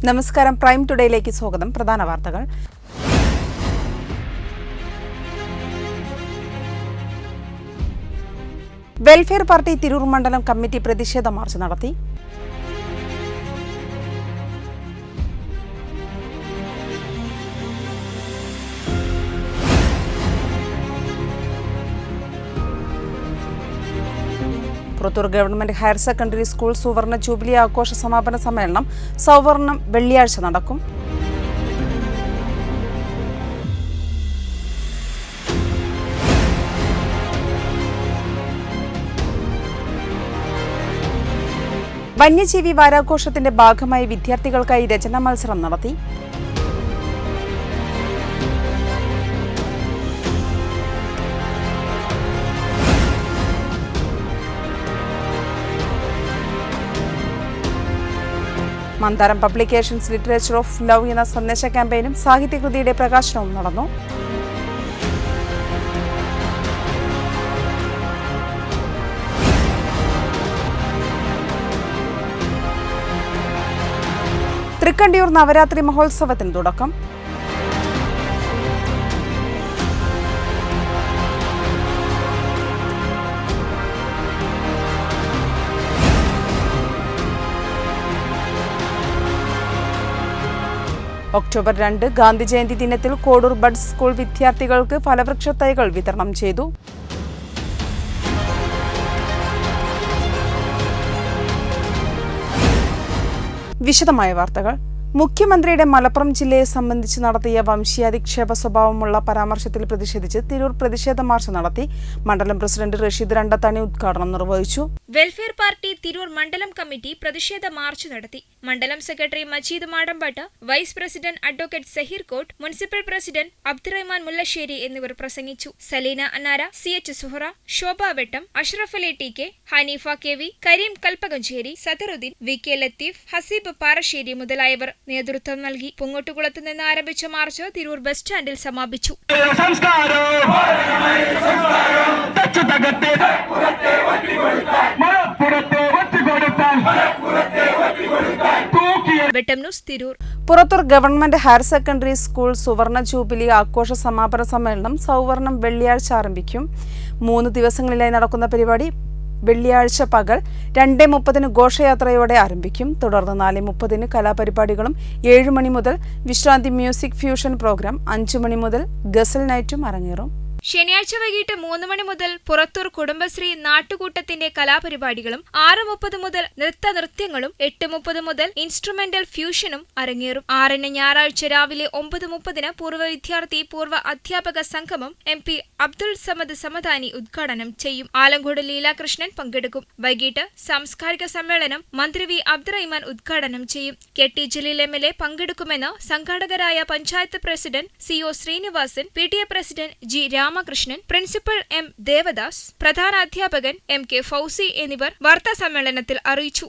നമസ്കാരം, പ്രൈം ടുഡേയിലേക്ക് സ്വാഗതം. പ്രധാന വാർത്തകൾ. വെൽഫെയർ പാർട്ടി തിരൂർ മണ്ഡലം കമ്മിറ്റി പ്രതിഷേധ മാർച്ച് നടത്തി. Purathur government higher secondary school സുവർണ ജൂബിലി ആഘോഷ സമാപന സമ്മേളനം സൗവർണം വെള്ളിയാഴ്ച നടക്കും. വന്യജീവി വാരാഘോഷത്തിന്റെ ഭാഗമായി വിദ്യാർത്ഥികൾക്കായി രചനാ മത്സരം നടത്തി. മന്ദാരം പബ്ലിക്കേഷൻസ് ലിറ്ററേച്ചർ ഓഫ് ലവ് എന്ന സന്ദേശ ക്യാമ്പയിനും സാഹിത്യകൃതിയുടെ പ്രകാശനവും നടന്നു. തൃക്കണ്ടിയൂർ നവരാത്രി മഹോത്സവത്തിന് തുടക്കം. ഒക്ടോബർ 2 ഗാന്ധി ജയന്തി ദിനത്തിൽ കോഡൂർ ബഡ്സ് സ്കൂൾ വിദ്യാർത്ഥികൾക്ക് ഫലവൃക്ഷ തൈകൾ വിതരണം ചെയ്തു. വിശദമായ വാർത്തകൾ. മുഖ്യമന്ത്രിയുടെ മലപ്പുറം ജില്ലയെ സംബന്ധിച്ച് നടത്തിയ വംശീയാധിക്ഷേപ സ്വഭാവമുള്ള പരാമർശത്തിൽ പ്രതിഷേധിച്ച് തിരൂർ പ്രതിഷേധ മാർച്ച് നടത്തി. മണ്ഡലം പ്രസിഡന്റ് റഷീദ് രണ്ടത്താണി ഉദ്ഘാടനം നിർവഹിച്ചു. വെൽഫെയർ പാർട്ടി തിരൂർ മണ്ഡലം കമ്മിറ്റി പ്രതിഷേധ മാർച്ച് നടത്തി. മണ്ഡലം secretary Majeed Madampat, vice president advocate Saheer Kott, municipal president Abdurahman Mullassery എന്നിവർ പ്രസംഗിച്ചു. സലീന അന്നാര, CH സുഹറ, ശോഭ വെട്ടം, Ashraf Ali TK, Haneefa KV, Kareem Kalpakanchery, Sadaruddin, VK Latheef, Haseeb Parassery മുതലായവർ നേതൃത്വം നൽകി. പുങ്ങോട്ടുകുളത്ത് നിന്ന് ആരംഭിച്ച മാർച്ച് തിരൂർ ബസ് സ്റ്റാൻഡിൽ സമാപിച്ചു. വെട്ടം news Tirur. Purathur government higher secondary school സുവർണ ജൂബിലി ആഘോഷ സമാപന സമ്മേളനം സൗവർണം വെള്ളിയാഴ്ച ആരംഭിക്കും. 3 ദിവസങ്ങളിലായി നടക്കുന്ന പരിപാടി വെള്ളിയാഴ്ച പകൽ 2:30 ഘോഷയാത്രയോടെ ആരംഭിക്കും. തുടർന്ന് 4:30 കലാപരിപാടികളും 7 മണി മുതൽ വിശ്രാന്തി മ്യൂസിക് ഫ്യൂഷൻ പ്രോഗ്രാം, 5 മണി മുതൽ ഗസൽ നൈറ്റും അരങ്ങേറും. ശനിയാഴ്ച വൈകിട്ട് 3 മണി മുതൽ പുറത്തൂർ കുടുംബശ്രീ നാട്ടുകൂട്ടത്തിന്റെ കലാപരിപാടികളും 6:30 മുതൽ നൃത്യങ്ങളും 8:30 മുതൽ ഇൻസ്ട്രുമെന്റൽ ഫ്യൂഷനും അരങ്ങേറും. 6-ന് ഞായറാഴ്ച രാവിലെ 9:30 പൂർവ്വ വിദ്യാർത്ഥി പൂർവ്വ അധ്യാപക സംഗമം MP അബ്ദുൾ സമദ് സമദാനി ഉദ്ഘാടനം ചെയ്യും. ആലങ്കോട് ലീലാകൃഷ്ണൻ പങ്കെടുക്കും. വൈകിട്ട് സാംസ്കാരിക സമ്മേളനം മന്ത്രി V അബ്ദുറഹ്മാൻ ഉദ്ഘാടനം ചെയ്യും. KT ജലീൽ MLA പങ്കെടുക്കുമെന്ന് സംഘാടകരായ panchayat president CO Srinivasan, PTA president G Ramakrishnan, principal M Devadas, പ്രധാന അധ്യാപകൻ MK ഫൗസി എന്നിവർ വാർത്താ സമ്മേളനത്തിൽ അറിയിച്ചു.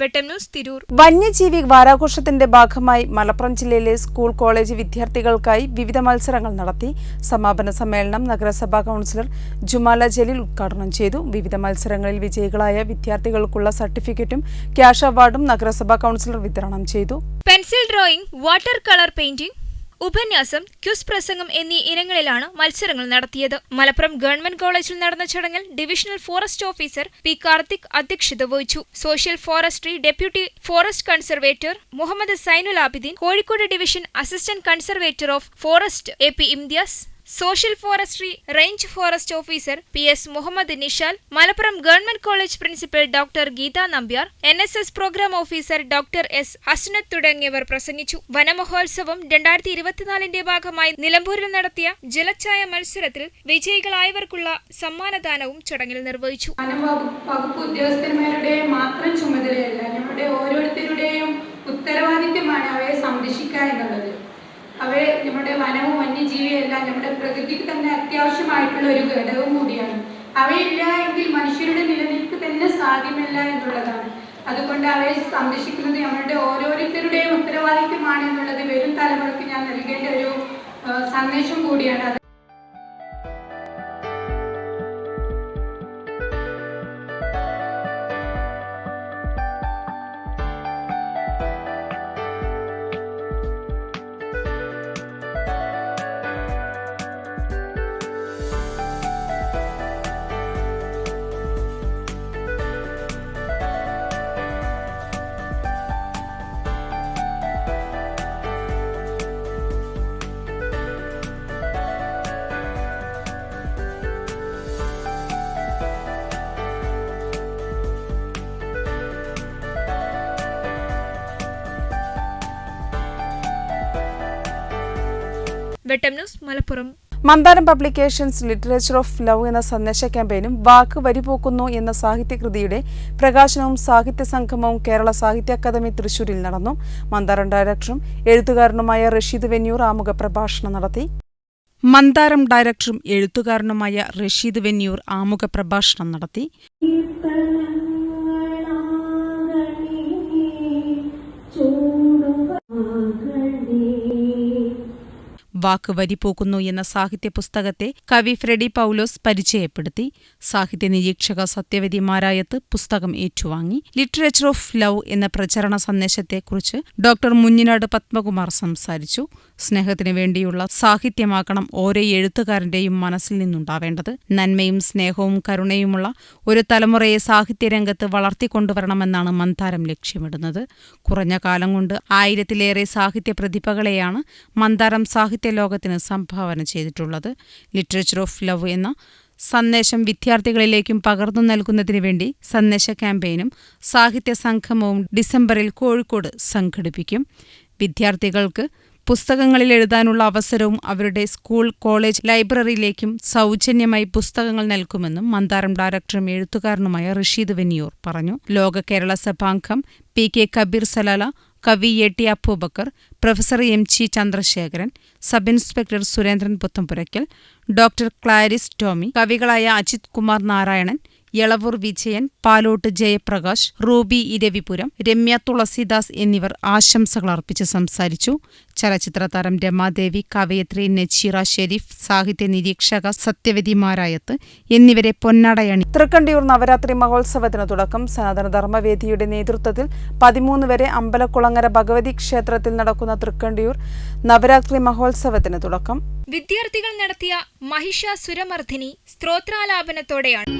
വെട്ടം ന്യൂസ് തിരൂർ. വന്യജീവി വാരാഘോഷത്തിന്റെ ഭാഗമായി മലപ്പുറം ജില്ലയിലെ സ്കൂൾ കോളേജ് വിദ്യാർത്ഥികൾക്കായി വിവിധ മത്സരങ്ങൾ നടത്തി. സമാപന സമ്മേളനം നഗരസഭാ കൗൺസിലർ ജുമാല ജലീൽ ഉദ്ഘാടനം ചെയ്തു. വിവിധ മത്സരങ്ങളിൽ വിജയികളായ വിദ്യാർത്ഥികൾക്കുള്ള സർട്ടിഫിക്കറ്റും ക്യാഷ് അവാർഡും നഗരസഭാ കൗൺസിലർ വിതരണം ചെയ്തു. Pencil drawing, water colour painting, ഉപന്യാസം, ക്യൂസ് പ്രസംഗം എന്നീ ഇനങ്ങളിലാണ് മത്സരങ്ങൾ നടത്തിയത്. മലപ്പുറം ഗവൺമെന്റ് കോളേജിൽ നടന്ന ചടങ്ങിൽ divisional forest officer P Karthik അധ്യക്ഷത വഹിച്ചു. Social forestry deputy forest conservator Muhammad Sainul Abideen, Kozhikode division assistant conservator of forest AP Imthiyas, social forestry range forest officer PS Muhammad Nishal, Malappuram government college principal doctor Geetha Nambiar, NSS programme officer doctor S Hasnath തുടങ്ങിയവർ പ്രസംഗിച്ചു. വനമഹോത്സവം 2024ന്റെ ഭാഗമായി നിലമ്പൂരിൽ നടത്തിയ ജലച്ഛായ മത്സരത്തിൽ വിജയികളായവർക്കുള്ള സമ്മാനദാനവും ചടങ്ങിൽ നിർവഹിച്ചു. വകുപ്പ് ഉദ്യോഗസ്ഥന്മാരുടെ മാത്രം ചുമതലയല്ല, നമ്മുടെ ഓരോരുത്തരുടെയും ഉത്തരവാദിത്തമാണ് അവയെ സംരക്ഷിക്കുക എന്നുള്ളത്. അവയെ നമ്മുടെ വനവും വന്യജീവിയും എല്ലാം നമ്മുടെ പ്രകൃതിക്ക് തന്നെ അത്യാവശ്യമായിട്ടുള്ള ഒരു ഘടകവും കൂടിയാണ്. അവയില്ല എങ്കിൽ മനുഷ്യരുടെ നിലനിൽപ്പ് തന്നെ സാധ്യമല്ല എന്നുള്ളതാണ്. അതുകൊണ്ട് അവയെ സംരക്ഷിക്കുന്നത് നമ്മളുടെ ഓരോരുത്തരുടെയും ഉത്തരവാദിത്വമാണ് എന്നുള്ളത് വരും തലമുറയ്ക്ക് ഞാൻ നൽകേണ്ട ഒരു സന്ദേശം കൂടിയാണ്. വെട്ടം news Malappuram. Mandaram publications literature of love എന്ന സന്ദേശ ക്യാമ്പയിനും വാക്ക് വരിപോക്കുന്നു എന്ന സാഹിത്യകൃതിയുടെ പ്രകാശനവും സാഹിത്യ സംഗമവും കേരള സാഹിത്യ അക്കാദമി തൃശൂരിൽ നടന്നു. മന്ദാരം ഡയറക്ടറും എഴുത്തുകാരനുമായ റഷീദ് വെന്നിയൂർ ആമുഖ പ്രഭാഷണം നടത്തി. മന്ദാരം ഡയറക്ടറും എഴുത്തുകാരനുമായ റഷീദ് വെന്നിയൂർ ആമുഖ പ്രഭാഷണം നടത്തി. വാക്ക് വരിപോക്കുന്നു എന്ന സാഹിത്യ പുസ്തകത്തെ കവി ഫ്രെഡി പൗലോസ് പരിചയപ്പെടുത്തി. സാഹിത്യ നിരീക്ഷക സത്യവതി പുസ്തകം ഏറ്റുവാങ്ങി. ലിറ്ററേച്ചർ ഓഫ് ലവ് എന്ന പ്രചരണ സന്ദേശത്തെക്കുറിച്ച് ഡോക്ടർ മുഞ്ഞിനാട് പത്മകുമാർ സംസാരിച്ചു. സ്നേഹത്തിനു വേണ്ടിയുള്ള സാഹിത്യമാക്കണം ഓരോ എഴുത്തുകാരന്റെയും മനസ്സിൽ നിന്നുണ്ടാവേണ്ടത്. നന്മയും സ്നേഹവും കരുണയുമുള്ള ഒരു തലമുറയെ സാഹിത്യരംഗത്ത് വളർത്തിക്കൊണ്ടുവരണമെന്നാണ് മന്ദാരം ലക്ഷ്യമിടുന്നത്. കുറഞ്ഞ കാലം കൊണ്ട് 1000-ലേറെ സാഹിത്യ പ്രതിഭകളെയാണ് മന്ദാരം സാഹിത്യ ലോകത്തിന് സംഭാവന ചെയ്തിട്ടുള്ളത്. ലിറ്ററേച്ചർ ഓഫ് ലവ് എന്ന സന്ദേശം വിദ്യാർത്ഥികളിലേക്കും പകർന്നു നൽകുന്നതിനു വേണ്ടി സന്ദേശ ക്യാമ്പയിനും സാഹിത്യ സംഗമവും ഡിസംബറിൽ കോഴിക്കോട് സംഘടിപ്പിക്കും. വിദ്യാർത്ഥികൾക്ക് പുസ്തകങ്ങളിൽ എഴുതാനുള്ള അവസരവും അവരുടെ സ്കൂൾ, കോളേജ് ലൈബ്രറിയിലേക്കും സൗജന്യമായി പുസ്തകങ്ങൾ നൽകുമെന്നും മന്ദാരം ഡയറക്ടറും എഴുത്തുകാരനുമായ റഷീദ് വെന്നിയൂർ പറഞ്ഞു. ലോക കേരള സഭാംഗം PK കബീർ സലാല, കവി AT Abubakar, professor MG Chandrasekharan, sub inspector Surendran Puthampurakkal, doctor Clarice Tomy, കവികളായ അജിത് കുമാർ നാരായണൻ, യളവൂർ വിജയൻ, പാലോട്ട് ജയപ്രകാശ്, റൂബി ഇരവിപുരം, രമ്യ തുളസിദാസ് എന്നിവർ ആശംസകൾ അർപ്പിച്ച് സംസാരിച്ചു. ചലച്ചിത്ര താരം രമാദേവി, കവയത്രി നജീറ ഷെരീഫ്, സാഹിത്യ നിരീക്ഷക സത്യവതി എന്നിവരെ പൊന്നാടയണി. തൃക്കണ്ടിയൂർ നവരാത്രി മഹോത്സവത്തിന് തുടക്കം. സനാതന ധർമ്മവേദിയുടെ നേതൃത്വത്തിൽ 13 വരെ അമ്പലക്കുളങ്ങര ഭഗവതി ക്ഷേത്രത്തിൽ നടക്കുന്ന തൃക്കണ്ടിയൂർ നവരാത്രി മഹോത്സവത്തിന് തുടക്കം. വിദ്യാർത്ഥികൾ നടത്തിയ മഹിഷാസുരമർദ്ദിനി സ്തോത്രാലാപനത്തോടെയാണ്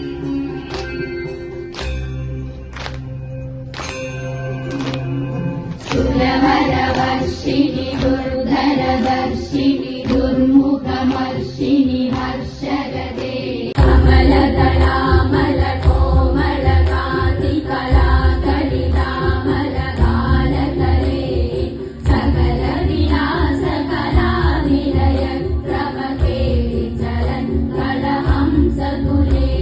സുരവരവർഷിണി ദുർധരദർശിനി ദുർമുഖമർഷിണി ഹർഷരദേ കമലദളാമല കോമള കാന്തി കലാകലിതാമല കാലകലേ സകല വിലാസ കലാനിലയ പ്രഭകേ ചലൻ കലഹംസകുലേ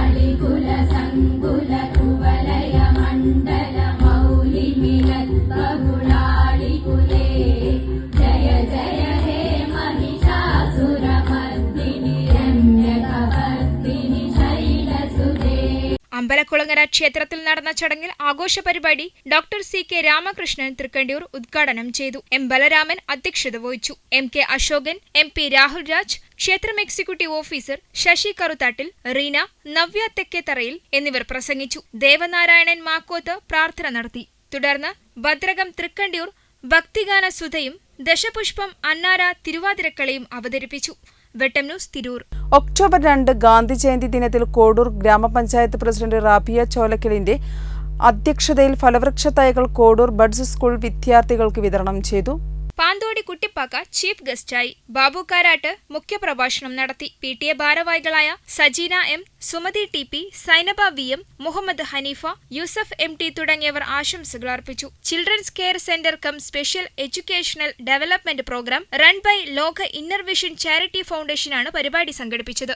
അളികുല സംകുല കുവലയ മണ്ഡല അമ്പലക്കുളങ്ങര ക്ഷേത്രത്തിൽ നടന്ന ചടങ്ങിൽ ആഘോഷ പരിപാടി ഡോക്ടർ CK രാമകൃഷ്ണൻ തൃക്കണ്ടിയൂർ ഉദ്ഘാടനം ചെയ്തു. M ബലരാമൻ അധ്യക്ഷത വഹിച്ചു. MK അശോകൻ, MP രാഹുൽ രാജ്, ക്ഷേത്രം എക്സിക്യൂട്ടീവ് ഓഫീസർ ശശി കറുത്താട്ടിൽ, റീന, നവ്യ തെക്കേത്തറയിൽ എന്നിവർ പ്രസംഗിച്ചു. ദേവനാരായണൻ മാക്കോത്ത് പ്രാർത്ഥന നടത്തി. തുടർന്ന് ഭദ്രകം തൃക്കണ്ടിയൂർ ഭക്തിഗാന സുധയും ദശപുഷ്പം അന്നാര തിരുവാതിരക്കളിയും അവതരിപ്പിച്ചു. വെട്ടം ന്യൂസ് തിരൂർ. ഒക്ടോബർ 2 ഗാന്ധി ജയന്തി ദിനത്തിൽ കോഡൂർ ഗ്രാമപഞ്ചായത്ത് പ്രസിഡന്റ് റാബിയ ചോലക്കലിന്റെ അധ്യക്ഷതയിൽ ഫലവൃക്ഷ തൈകൾ കോഡൂർ ബഡ്സ് സ്കൂൾ വിദ്യാർത്ഥികൾക്ക് വിതരണം ചെയ്തു. പാന്തോടി കുട്ടിപ്പാക്ക ചീഫ് ഗസ്റ്റായി. ബാബു കാരാട്ട് മുഖ്യപ്രഭാഷണം നടത്തി. PTA ഭാരവാഹികളായ Sajina M, Sumathi TP, Zainaba VM, Muhammad Haneefa, Yusuf MT തുടങ്ങിയവർ ആശംസകൾ അർപ്പിച്ചു. Children's care centre cum special educational development programme run by Loka inner vision charity ഫൗണ്ടേഷനാണ് പരിപാടി സംഘടിപ്പിച്ചത്.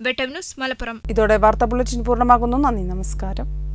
വെട്ടം ന്യൂസ് മലപ്പുറം. ഇതോടെ വാർത്താ ബുള്ളറ്റിൻ പൂർണ്ണമാകുന്നു. നന്ദി, നമസ്കാരം.